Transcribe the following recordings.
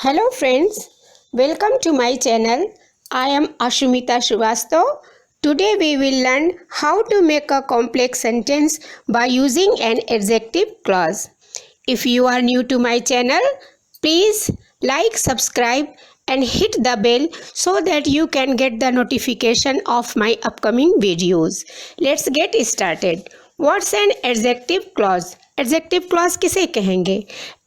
Hello friends, welcome to my channel. I am Ashumita Srivastav. Today we will learn how to make a complex sentence by using an adjective clause. If you are new to my channel, please like, subscribe and hit the bell so that you can get the notification of my upcoming videos. Let's get started. What's an adjective clause? Adjective clause किसे कहेंगे?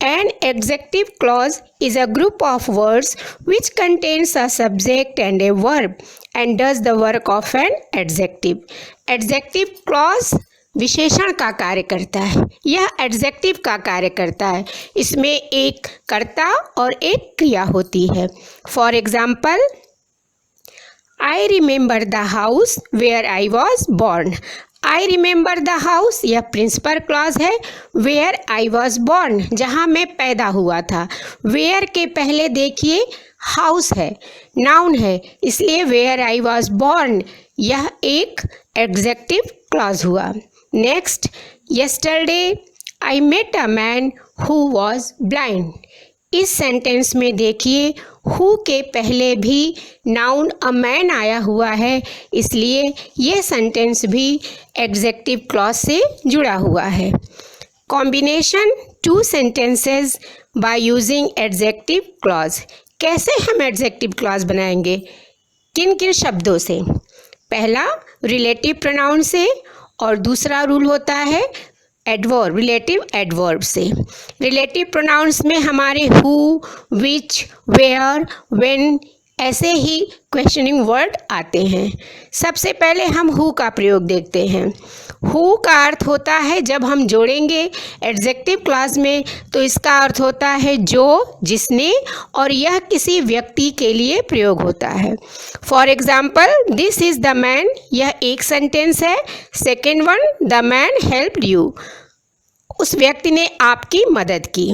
An adjective clause is a group of words which contains a subject and a verb and does the work of an adjective. Adjective clause विशेषण का कार्य करता है, यह adjective का कार्य करता है। इसमें एक कर्ता और एक क्रिया होती है। For example, I remember the house where I was born. I remember the house यह प्रिंसिपल क्लॉज है। वेयर आई वॉज बॉर्न जहाँ मैं पैदा हुआ था। वेयर के पहले देखिए हाउस है, नाउन है, इसलिए वेयर आई वॉज बॉर्न यह एक एडजेक्टिव क्लॉज हुआ। Next, yesterday I met a man who was blind. इस सेंटेंस में देखिए हु के पहले भी नाउन अ मैन आया हुआ है, इसलिए ये सेंटेंस भी एडजेक्टिव क्लॉज से जुड़ा हुआ है। Combination two sentences by using adjective clause. कैसे हम एडजेक्टिव क्लॉज बनाएंगे? किन किन शब्दों से? पहला रिलेटिव प्रोनाउन से और दूसरा रूल होता है एडवर्ब, रिलेटिव एडवर्ब से। रिलेटिव प्रोनाउंस में हमारे हु, विच, वेयर, व्हेन ऐसे ही क्वेश्चनिंग वर्ड आते हैं। सबसे पहले हम हु का प्रयोग देखते हैं। हु का अर्थ होता है जब हम जोड़ेंगे एडजेक्टिव क्लॉज में तो इसका अर्थ होता है जो, जिसने, और यह किसी व्यक्ति के लिए प्रयोग होता है। For example, this is the man यह एक सेंटेंस है। Second one, the man helped you उस व्यक्ति ने आपकी मदद की।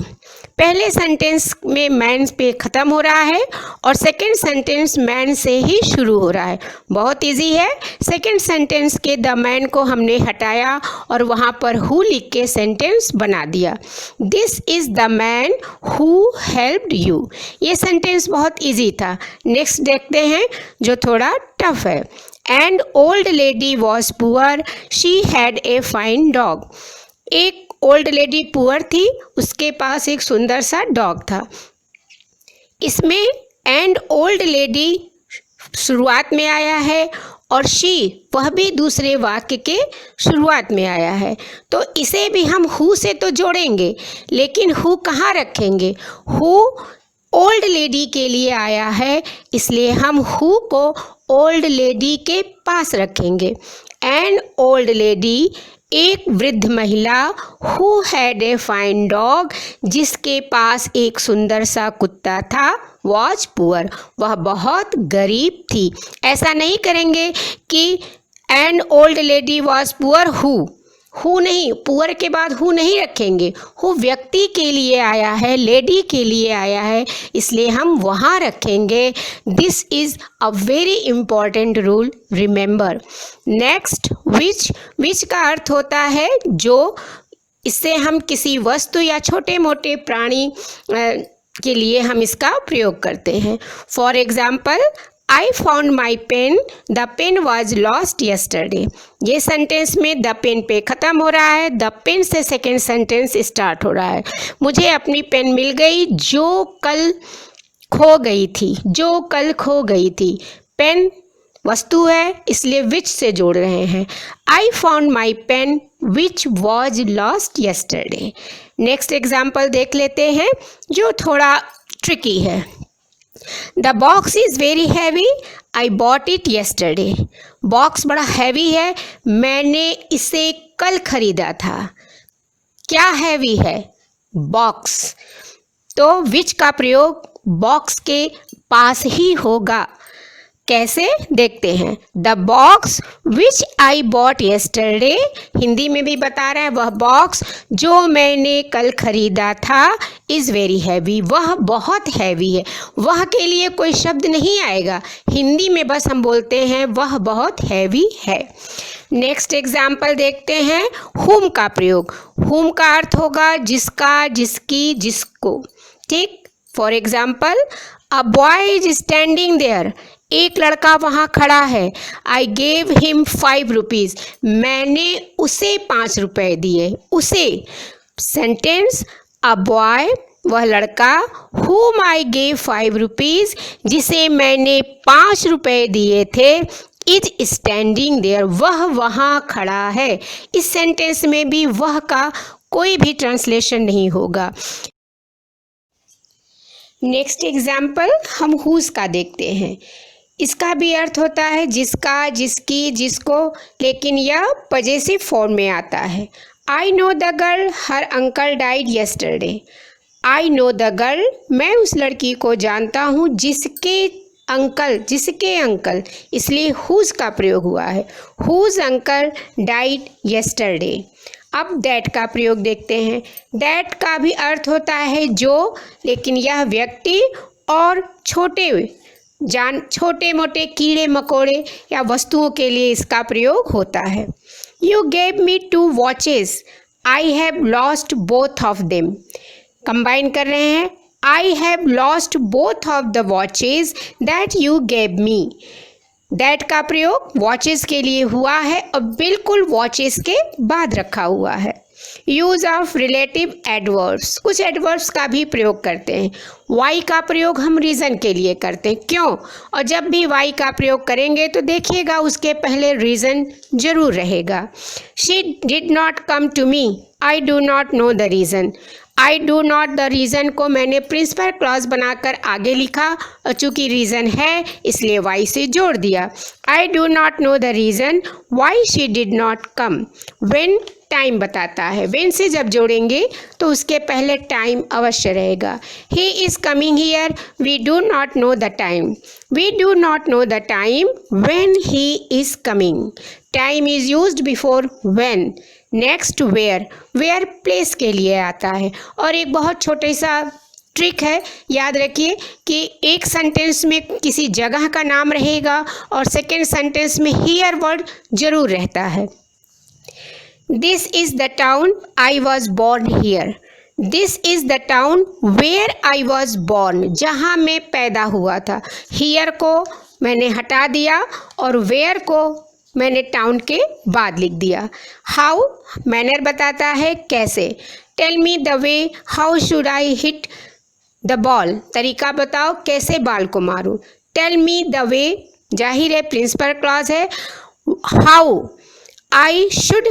पहले सेंटेंस में मैन पे ख़त्म हो रहा है और सेकंड सेंटेंस मैन से ही शुरू हो रहा है। बहुत इजी है। सेकंड सेंटेंस के द मैन को हमने हटाया और वहाँ पर हु लिख के सेंटेंस बना दिया। This is the man who helped you. ये सेंटेंस बहुत इजी था। नेक्स्ट देखते हैं जो थोड़ा टफ है। And old lady was poor, she had a fine dog. एक ओल्ड लेडी पुअर थी, उसके पास एक सुंदर सा डॉग था। इसमें एंड ओल्ड लेडी शुरुआत में आया है और शी वह भी दूसरे वाक्य के शुरुआत में आया है, तो इसे भी हम हु से तो जोड़ेंगे, लेकिन हु कहाँ रखेंगे? हु ओल्ड लेडी के लिए आया है, इसलिए हम हु को ओल्ड लेडी के पास रखेंगे। एंड ओल्ड लेडी एक वृद्ध महिला who had a fine dog जिसके पास एक सुंदर सा कुत्ता था, वॉज पुअर वह बहुत गरीब थी। ऐसा नहीं करेंगे कि and old lady was poor who नहीं, पुअर के बाद हु नहीं रखेंगे। हु व्यक्ति के लिए आया है, लेडी के लिए आया है, इसलिए हम वहाँ रखेंगे। This is a very important rule, remember. Next, which का अर्थ होता है जो। इससे हम किसी वस्तु या छोटे मोटे प्राणी के लिए हम इसका प्रयोग करते हैं। For example, I found my pen, the pen was lost yesterday. ये सेंटेंस में द पेन पे ख़त्म हो रहा है, द पेन से सेकेंड सेंटेंस स्टार्ट हो रहा है। मुझे अपनी पेन मिल गई जो कल खो गई थी, जो कल खो गई थी। पेन वस्तु है, इसलिए विच से जोड़ रहे हैं। I found my pen which was lost yesterday. Next example देख लेते हैं जो थोड़ा ट्रिकी है। The box is very heavy, I bought it yesterday. Box बड़ा हैवी है, मैंने इसे कल खरीदा था। क्या हैवी है? बॉक्स। तो विच का प्रयोग बॉक्स के पास ही होगा। कैसे देखते हैं। The box which I bought yesterday, Hindi में भी बता रहा है वह बॉक्स जो मैंने कल खरीदा था, इज़ वेरी हैवी वह बहुत हैवी है। वह के लिए कोई शब्द नहीं आएगा, हिंदी में बस हम बोलते हैं वह बहुत हैवी है। नेक्स्ट एग्जाम्पल देखते हैं हुम का प्रयोग। हुम का अर्थ होगा जिसका, जिसकी, जिसको। ठीक, for example, a boy is standing there, एक लड़का वहाँ खड़ा है। आई गेव हिम 5 रुपीज़, मैंने उसे 5 रुपये दिए। उसे, सेंटेंस, अ बॉय वह लड़का, whom I gave 5 रुपीज़ जिसे मैंने 5 रुपये दिए थे, इज स्टैंडिंग देयर वह वहाँ खड़ा है। इस सेंटेंस में भी वह का कोई भी ट्रांसलेशन नहीं होगा। नेक्स्ट एग्जाम्पल हम whose का देखते हैं। इसका भी अर्थ होता है जिसका, जिसकी, जिसको, लेकिन यह पजेसिव फॉर्म में आता है। I know the girl her uncle died yesterday. I know the girl, मैं उस लड़की को जानता हूँ जिसके अंकल, इसलिए हुज का प्रयोग हुआ है। Whose uncle died yesterday. अब दैट का प्रयोग देखते हैं। दैट का भी अर्थ होता है जो, लेकिन यह व्यक्ति और छोटे मोटे कीड़े मकोड़े या वस्तुओं के लिए इसका प्रयोग होता है। You gave me 2 watches, I have lost both of them. Combine कर रहे हैं, I have lost both of the watches that you gave me. That का प्रयोग वॉचेस के लिए हुआ है और बिल्कुल वॉचेस के बाद रखा हुआ है। यूज ऑफ रिलेटिव एडवर्ब्स, कुछ एडवर्ब्स का भी प्रयोग करते हैं। वाई का प्रयोग हम रीज़न के लिए करते हैं, क्यों, और जब भी वाई का प्रयोग करेंगे तो देखिएगा उसके पहले रीज़न जरूर रहेगा। She did not come to me, I do not know the reason. I do not the reason को मैंने प्रिंसिपल क्लॉज बनाकर आगे लिखा और चूँकि रीज़न है इसलिए वाई से जोड़ दिया। आई do not know the reason why she did not come. When time बताता है, व्हेन से जब जोड़ेंगे तो उसके पहले टाइम अवश्य रहेगा। He is coming here, we do not know the time. We do not know the time when he is coming. Time is used before when. Next where, where place के लिए आता है। और एक बहुत छोटे सा ट्रिक है, याद रखिए कि एक सेंटेंस में किसी जगह का नाम रहेगा और सेकेंड सेंटेंस में हियर वर्ड जरूर रहता है। This is the town I was born here. This is the town where I was born, जहाँ मैं पैदा हुआ था। हियर को मैंने हटा दिया और वेयर को मैंने टाउन के बाद लिख दिया। हाउ, मैनर बताता है कैसे। Tell me the way how should I hit the ball, तरीका बताओ कैसे बॉल को मारूं। टेल मी द वे, जाहिर है प्रिंसिपल क्लॉज है। How I should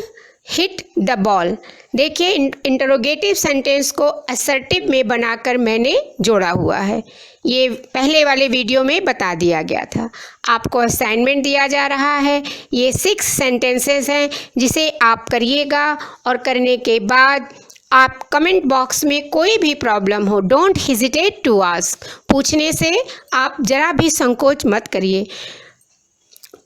hit the ball, देखिए इंटरोगेटिव सेंटेंस को असर्टिव में बनाकर मैंने जोड़ा हुआ है। ये पहले वाले वीडियो में बता दिया गया था। आपको असाइनमेंट दिया जा रहा है। ये 6 सेंटेंसेस हैं जिसे आप करिएगा और करने के बाद आप कमेंट बॉक्स में कोई भी प्रॉब्लम हो, डोंट हेजिटेट टू आस्क, पूछने से आप ज़रा भी संकोच मत करिए।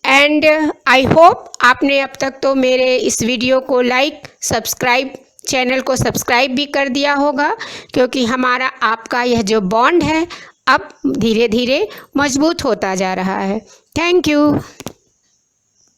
एंड आई होप आपने अब तक तो मेरे इस वीडियो को लाइक, सब्सक्राइब, चैनल को सब्सक्राइब भी कर दिया होगा, क्योंकि हमारा आपका यह जो बॉन्ड है अब धीरे धीरे मजबूत होता जा रहा है। Thank you.